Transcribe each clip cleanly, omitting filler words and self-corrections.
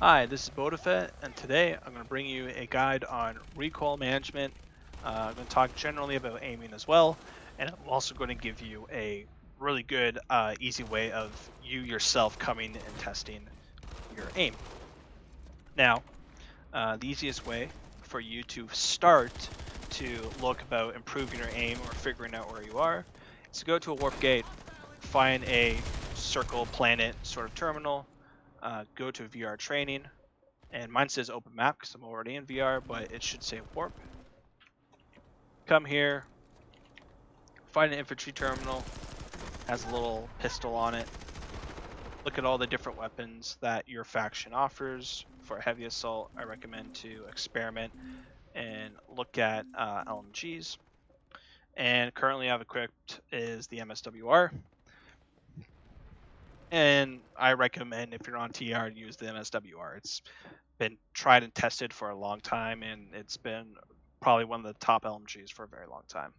Hi, this is Bodafet, and today I'm going to bring you a guide on recoil management. I'm going to talk generally about aiming as well, and I'm also going to give you a really good, easy way of you yourself coming and testing your aim. Now, the easiest way for you to start to look about improving your aim or figuring out where you are is to go to a warp gate, find a circle, planet sort of terminal, go to VR training, and mine says open map because I'm already in VR, but it should say warp. Come here, find an infantry terminal, has a little pistol on it. Look at all the different weapons that your faction offers. For heavy assault, I recommend to experiment and look at LMGs. And currently I've equipped is the MSWR. And I recommend if you're on TR to use the MSWR. It's been tried and tested for a long time, and it's been probably one of the top LMGs for a very long time.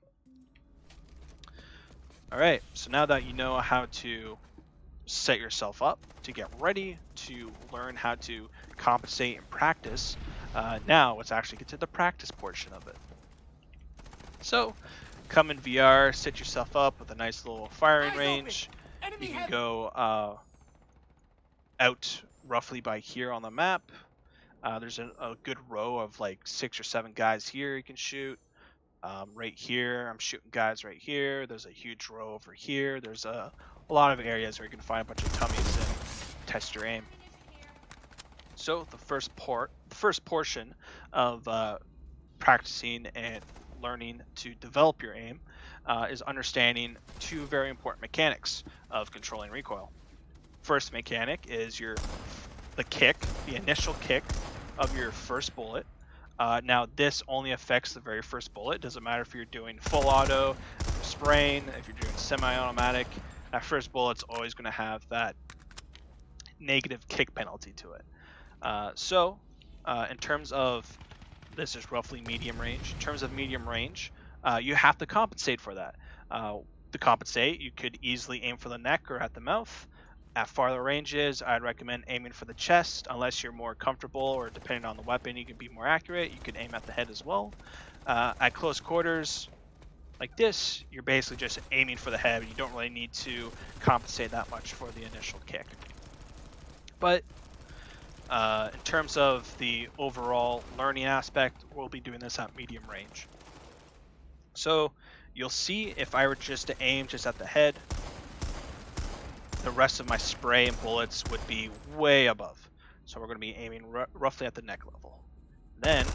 Alright, so now that you know how to set yourself up to get ready to learn how to compensate and practice, now let's actually get to the practice portion of it. So, come in VR, set yourself up with a nice little firing range. You can go out roughly by here on the map. There's a good row of like 6 or 7 guys here you can shoot. Right here, I'm shooting guys right here. There's a huge row over here. There's a lot of areas where you can find a bunch of tummies and test your aim. So the first portion of practicing and learning to develop your aim is understanding two very important mechanics of controlling recoil. First mechanic is the kick, the initial kick of your first bullet. Now this only affects the very first bullet. It doesn't matter if you're doing full auto, spraying, if you're doing semi-automatic. That first bullet's always going to have that negative kick penalty to it. In terms of, this is roughly medium range. In terms of medium range, you have to compensate for that. To compensate, you could easily aim for the neck or at the mouth. At farther ranges, I'd recommend aiming for the chest, unless you're more comfortable or depending on the weapon, you can be more accurate. You can aim at the head as well. At close quarters, like this, you're basically just aiming for the head. You don't really need to compensate that much for the initial kick. But in terms of the overall learning aspect, we'll be doing this at medium range. So you'll see if I were just to aim just at the head, the rest of my spray and bullets would be way above. So we're going to be aiming roughly at the neck level. Then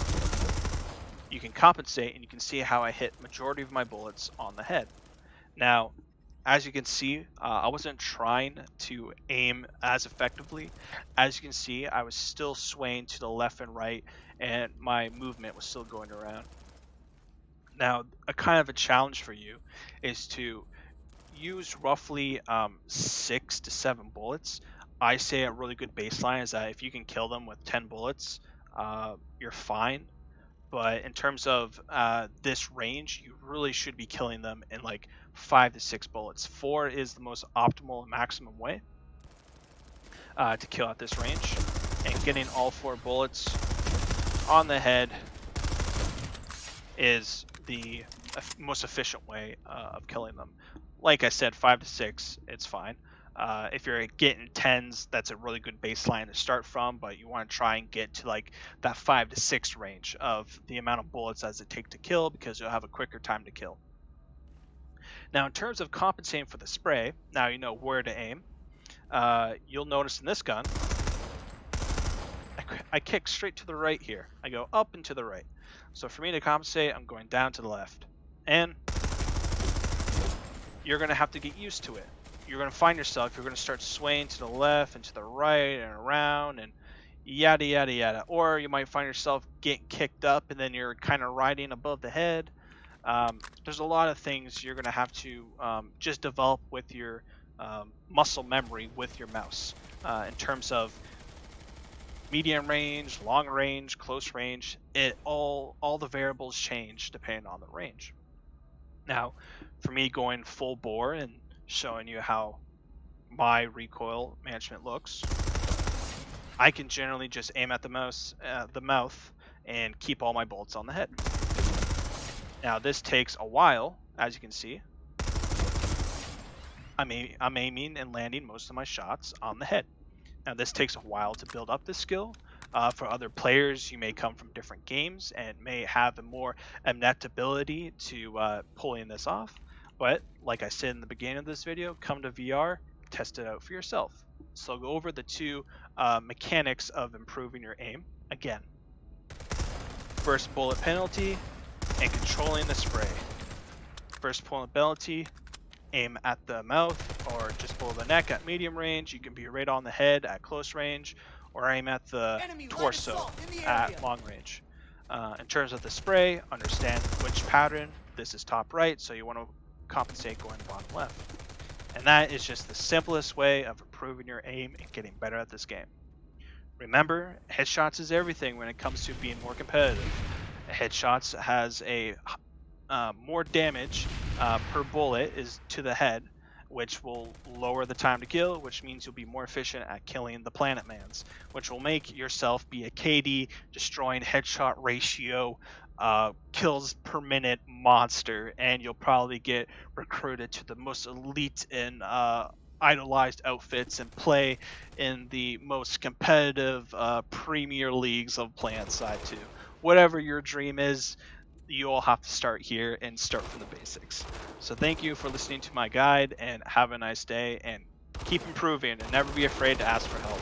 you can compensate and you can see how I hit majority of my bullets on the head. Now, as you can see, I wasn't trying to aim as effectively. As you can see, I was still swaying to the left and right, and my movement was still going around. Now, a kind of a challenge for you is to use roughly 6 to 7 bullets. I say a really good baseline is that if you can kill them with 10 bullets, you're fine. But in terms of this range, you really should be killing them in like 5 to 6 bullets. 4 is the most optimal and maximum way to kill at this range. And getting all 4 bullets on the head is the most efficient way of killing them. Like I said, 5 to 6, it's fine. If you're getting 10s, that's a really good baseline to start from, but you want to try and get to like that 5 to 6 range of the amount of bullets as it takes to kill, because you'll have a quicker time to kill. Now, in terms of compensating for the spray, now you know where to aim. You'll notice in this gun, I kick straight to the right here. I go up and to the right. So for me to compensate, I'm going down to the left. And you're going to have to get used to it. You're going to find yourself, you're going to start swaying to the left and to the right and around and yada, yada, yada. Or you might find yourself getting kicked up and then you're kind of riding above the head. There's a lot of things you're going to have to just develop with your muscle memory with your mouse in terms of medium range, long range, close range. All the variables change depending on the range. Now, for me going full bore and showing you how my recoil management looks, I can generally just aim at the mouth, and keep all my bullets on the head. Now this takes a while, as you can see. I'm aiming and landing most of my shots on the head. Now this takes a while to build up this skill. For other players, you may come from different games and may have a more inept ability to pulling this off. But like I said in the beginning of this video, come to VR, test it out for yourself. So I'll go over the two mechanics of improving your aim again. First bullet penalty and controlling the spray. First bullet penalty, aim at the mouth or just below the neck at medium range. You can be right on the head at close range, or aim at the torso at long range. In terms of the spray, understand which pattern. This is top right, so you want to compensate going bottom left. And that is just the simplest way of improving your aim and getting better at this game. Remember, headshots is everything when it comes to being more competitive. Headshots has a more damage per bullet is to the head, which will lower the time to kill, which means you'll be more efficient at killing the planet mans, which will make yourself be a KD destroying headshot ratio kills per minute monster, and you'll probably get recruited to the most elite and idolized outfits and play in the most competitive premier leagues of Planetside 2. Whatever your dream is, you all have to start here and start from the basics. So thank you for listening to my guide, and have a nice day, and keep improving and never be afraid to ask for help.